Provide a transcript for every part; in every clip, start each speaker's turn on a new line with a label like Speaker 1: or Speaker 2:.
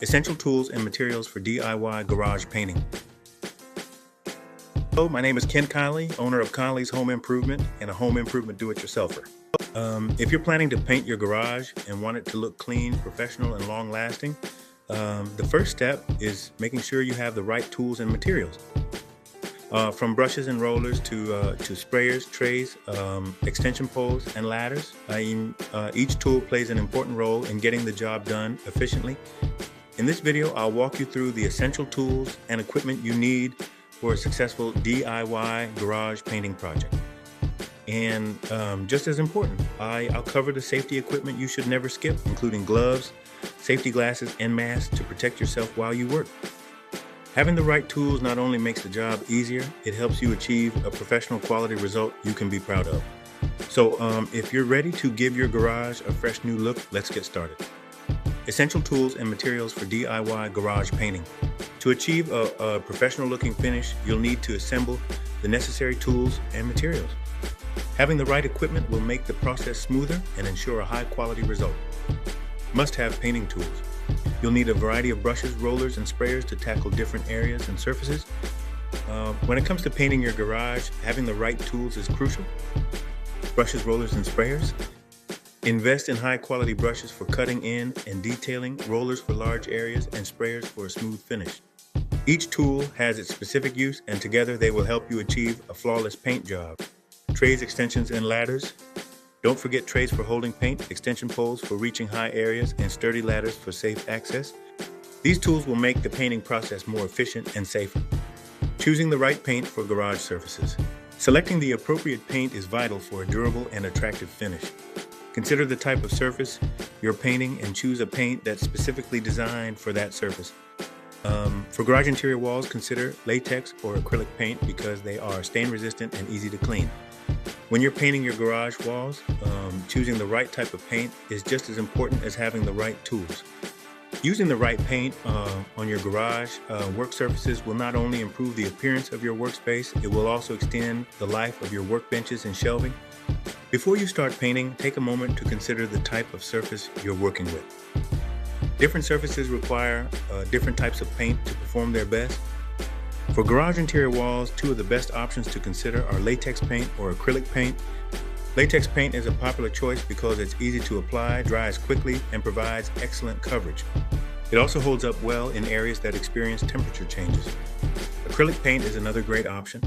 Speaker 1: Essential tools and materials for DIY garage painting. Hello, my name is Ken Conley, owner of Conley's Home Improvement and a home improvement do-it-yourselfer. If you're planning to paint your garage and want it to look clean, professional, and long-lasting, the first step is making sure you have the right tools and materials. From brushes and rollers to sprayers, trays, extension poles, and ladders. Each tool plays an important role in getting the job done efficiently. In this video, I'll walk you through the essential tools and equipment you need for a successful DIY garage painting project. And just as important, I'll cover the safety equipment you should never skip, including gloves, safety glasses, and masks to protect yourself while you work. Having the right tools not only makes the job easier, it helps you achieve a professional quality result you can be proud of. So if you're ready to give your garage a fresh new look, let's get started. Essential tools and materials for DIY garage painting. To achieve a professional looking finish, you'll need to assemble the necessary tools and materials. Having the right equipment will make the process smoother and ensure a high quality result. Must-have painting tools. You'll need a variety of brushes, rollers, and sprayers to tackle different areas and surfaces. When it comes to painting your garage, having the right tools is crucial. Brushes, rollers, and sprayers. Invest in high-quality brushes for cutting in and detailing, rollers for large areas, and sprayers for a smooth finish. Each tool has its specific use, and together they will help you achieve a flawless paint job. Trays, extensions, and ladders. Don't forget trays for holding paint, extension poles for reaching high areas, and sturdy ladders for safe access. These tools will make the painting process more efficient and safer. Choosing the right paint for garage surfaces. Selecting the appropriate paint is vital for a durable and attractive finish. Consider the type of surface you're painting and choose a paint that's specifically designed for that surface. For garage interior walls, consider latex or acrylic paint because they are stain resistant and easy to clean. When you're painting your garage walls, choosing the right type of paint is just as important as having the right tools. Using the right paint on your garage work surfaces will not only improve the appearance of your workspace, it will also extend the life of your workbenches and shelving. Before you start painting, take a moment to consider the type of surface you're working with. Different surfaces require different types of paint to perform their best. For garage interior walls, two of the best options to consider are latex paint or acrylic paint. Latex paint is a popular choice because it's easy to apply, dries quickly, and provides excellent coverage. It also holds up well in areas that experience temperature changes. Acrylic paint is another great option.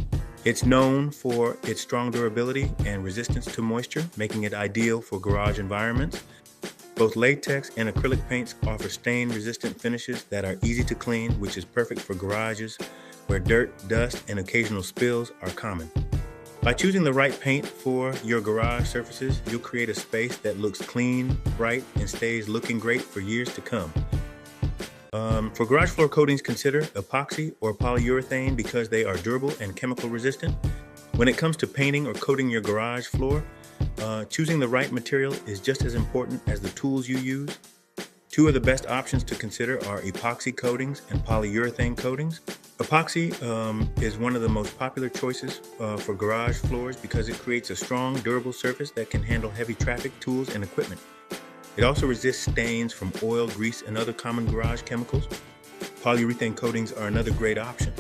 Speaker 1: It's known for its strong durability and resistance to moisture, making it ideal for garage environments. Both latex and acrylic paints offer stain-resistant finishes that are easy to clean, which is perfect for garages where dirt, dust, and occasional spills are common. By choosing the right paint for your garage surfaces, you'll create a space that looks clean, bright, and stays looking great for years to come. For garage floor coatings, consider epoxy or polyurethane because they are durable and chemical resistant. When it comes to painting or coating your garage floor, choosing the right material is just as important as the tools you use. Two of the best options to consider are epoxy coatings and polyurethane coatings. Epoxy is one of the most popular choices for garage floors because it creates a strong, durable surface that can handle heavy traffic, tools, and equipment. It also resists stains from oil, grease, and other common garage chemicals. Polyurethane coatings are another great option.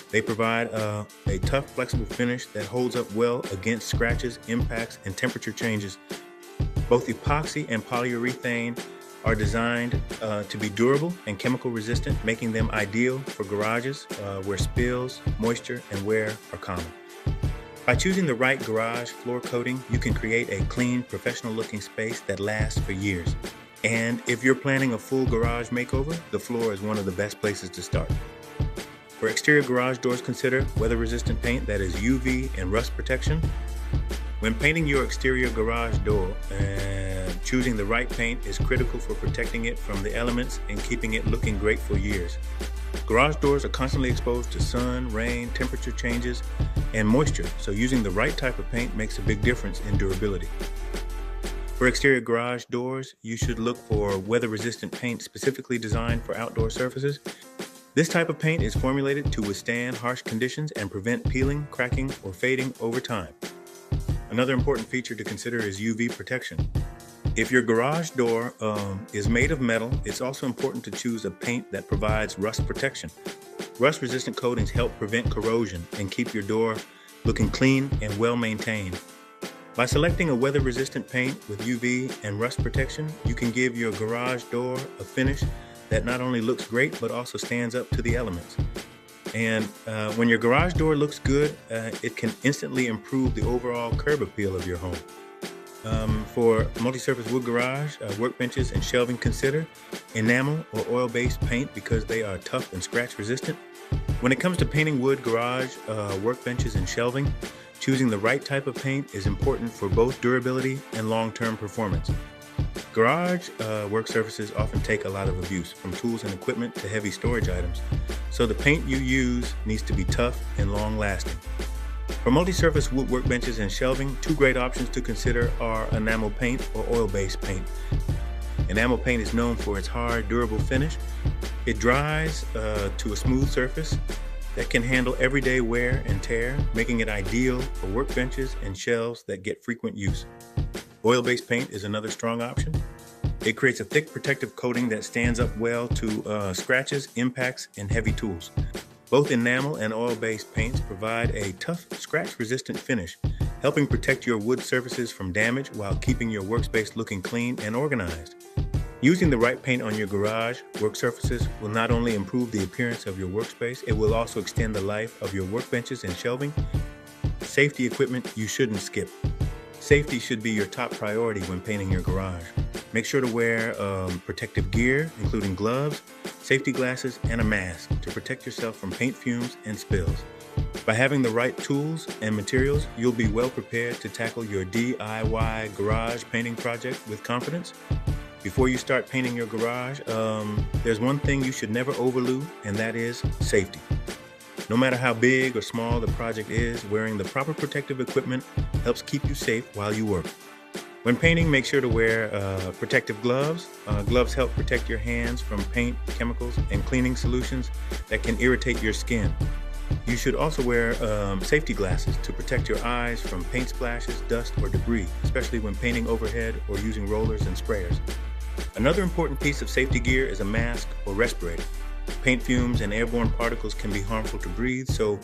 Speaker 1: They provide a tough, flexible finish that holds up well against scratches, impacts, and temperature changes. Both epoxy and polyurethane are designed to be durable and chemical resistant, making them ideal for garages where spills, moisture, and wear are common. By choosing the right garage floor coating, you can create a clean, professional-looking space that lasts for years. And if you're planning a full garage makeover, the floor is one of the best places to start. For exterior garage doors, consider weather-resistant paint that is UV and rust protection. When painting your exterior garage door, choosing the right paint is critical for protecting it from the elements and keeping it looking great for years. Garage doors are constantly exposed to sun, rain, temperature changes, and moisture, so using the right type of paint makes a big difference in durability. For exterior garage doors, you should look for weather-resistant paint specifically designed for outdoor surfaces. This type of paint is formulated to withstand harsh conditions and prevent peeling, cracking, or fading over time. Another important feature to consider is UV protection. If your garage door is made of metal, it's also important to choose a paint that provides rust protection. Rust-resistant coatings help prevent corrosion and keep your door looking clean and well maintained. By selecting a weather-resistant paint with UV and rust protection, you can give your garage door a finish that not only looks great, but also stands up to the elements. And when your garage door looks good, it can instantly improve the overall curb appeal of your home. For multi-surface wood garage, workbenches, and shelving, consider enamel or oil-based paint because they are tough and scratch-resistant. When it comes to painting wood garage, workbenches, and shelving, choosing the right type of paint is important for both durability and long-term performance. Garage work surfaces often take a lot of abuse, from tools and equipment to heavy storage items, so the paint you use needs to be tough and long-lasting. For multi-surface wood workbenches and shelving, two great options to consider are enamel paint or oil-based paint. Enamel paint is known for its hard, durable finish. It dries to a smooth surface that can handle everyday wear and tear, making it ideal for workbenches and shelves that get frequent use. Oil-based paint is another strong option. It creates a thick protective coating that stands up well to scratches, impacts, and heavy tools. Both enamel and oil-based paints provide a tough, scratch-resistant finish, helping protect your wood surfaces from damage while keeping your workspace looking clean and organized. Using the right paint on your garage work surfaces will not only improve the appearance of your workspace, it will also extend the life of your workbenches and shelving. Safety equipment you shouldn't skip. Safety should be your top priority when painting your garage. Make sure to wear protective gear, including gloves, safety glasses, and a mask to protect yourself from paint fumes and spills. By having the right tools and materials, you'll be well prepared to tackle your DIY garage painting project with confidence. Before you start painting your garage, there's one thing you should never overlook, and that is safety. No matter how big or small the project is, wearing the proper protective equipment helps keep you safe while you work. When painting, make sure to wear protective gloves. Gloves help protect your hands from paint, chemicals, and cleaning solutions that can irritate your skin. You should also wear safety glasses to protect your eyes from paint splashes, dust, or debris, especially when painting overhead or using rollers and sprayers. Another important piece of safety gear is a mask or respirator. Paint fumes and airborne particles can be harmful to breathe, so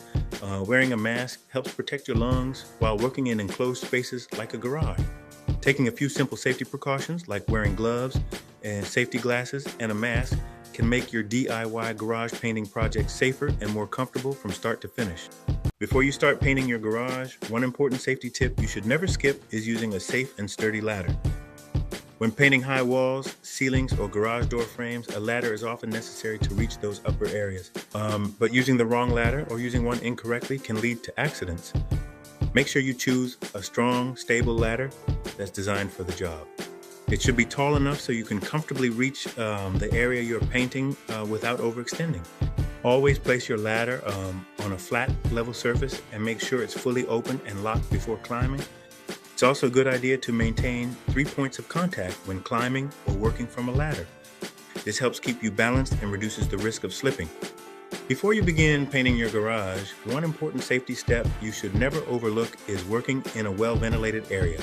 Speaker 1: wearing a mask helps protect your lungs while working in enclosed spaces like a garage. Taking a few simple safety precautions like wearing gloves and safety glasses and a mask can make your DIY garage painting project safer and more comfortable from start to finish. Before you start painting your garage, one important safety tip you should never skip is using a safe and sturdy ladder. When painting high walls, ceilings, or garage door frames, a ladder is often necessary to reach those upper areas. But using the wrong ladder or using one incorrectly can lead to accidents. Make sure you choose a strong, stable ladder that's designed for the job. It should be tall enough so you can comfortably reach the area you're painting without overextending. Always place your ladder on a flat, level surface and make sure it's fully open and locked before climbing. It's also a good idea to maintain 3 points of contact when climbing or working from a ladder. This helps keep you balanced and reduces the risk of slipping. Before you begin painting your garage, one important safety step you should never overlook is working in a well-ventilated area.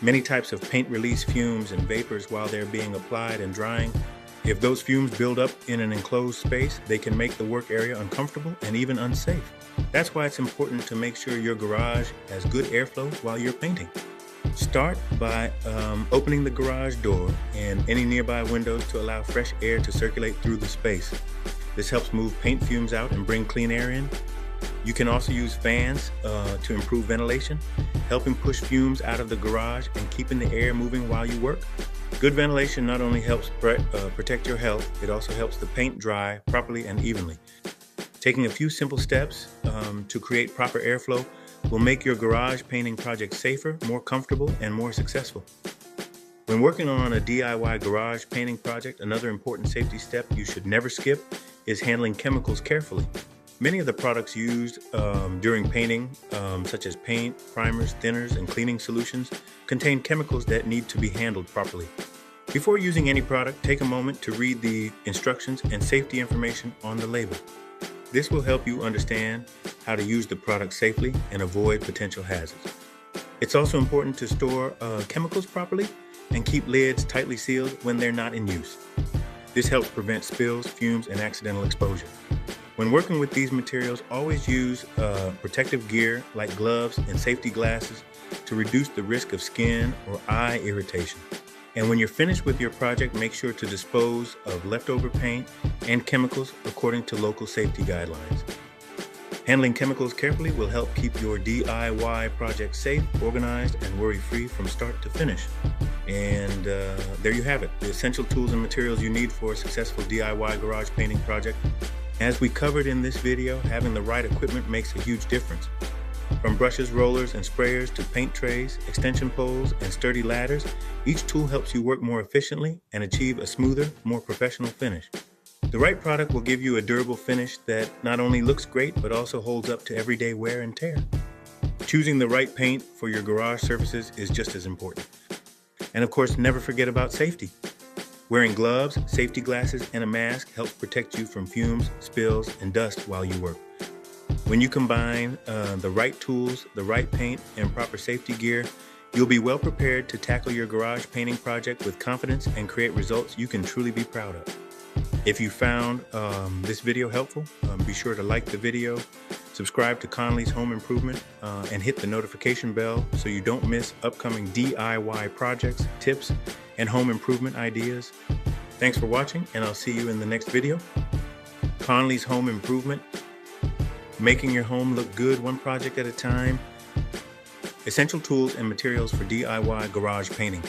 Speaker 1: Many types of paint release fumes and vapors while they're being applied and drying. If those fumes build up in an enclosed space, they can make the work area uncomfortable and even unsafe. That's why it's important to make sure your garage has good airflow while you're painting. Start by opening the garage door and any nearby windows to allow fresh air to circulate through the space. This helps move paint fumes out and bring clean air in. You can also use fans to improve ventilation, helping push fumes out of the garage and keeping the air moving while you work. Good ventilation not only helps protect your health, it also helps the paint dry properly and evenly. Taking a few simple steps to create proper airflow will make your garage painting project safer, more comfortable, and more successful. When working on a DIY garage painting project, another important safety step you should never skip is handling chemicals carefully. Many of the products used during painting, such as paint, primers, thinners, and cleaning solutions, contain chemicals that need to be handled properly. Before using any product, take a moment to read the instructions and safety information on the label. This will help you understand how to use the product safely and avoid potential hazards. It's also important to store chemicals properly. and keep lids tightly sealed when they're not in use. This helps prevent spills, fumes, and accidental exposure. When working with these materials, always use protective gear like gloves and safety glasses to reduce the risk of skin or eye irritation. And when you're finished with your project, make sure to dispose of leftover paint and chemicals according to local safety guidelines. Handling chemicals carefully will help keep your DIY project safe, organized, and worry-free from start to finish. And there you have it, the essential tools and materials you need for a successful DIY garage painting project. As we covered in this video, having the right equipment makes a huge difference. From brushes, rollers, and sprayers to paint trays, extension poles, and sturdy ladders, each tool helps you work more efficiently and achieve a smoother, more professional finish. The right product will give you a durable finish that not only looks great, but also holds up to everyday wear and tear. Choosing the right paint for your garage surfaces is just as important. And of course, never forget about safety. Wearing gloves, safety glasses, and a mask helps protect you from fumes, spills, and dust while you work. When you combine the right tools, the right paint, and proper safety gear, you'll be well prepared to tackle your garage painting project with confidence and create results you can truly be proud of. If you found this video helpful, be sure to like the video, subscribe to Conley's Home Improvement, and hit the notification bell so you don't miss upcoming DIY projects, tips, and home improvement ideas. Thanks for watching, and I'll see you in the next video. Conley's Home Improvement, making your home look good one project at a time. Essential tools and materials for DIY garage painting.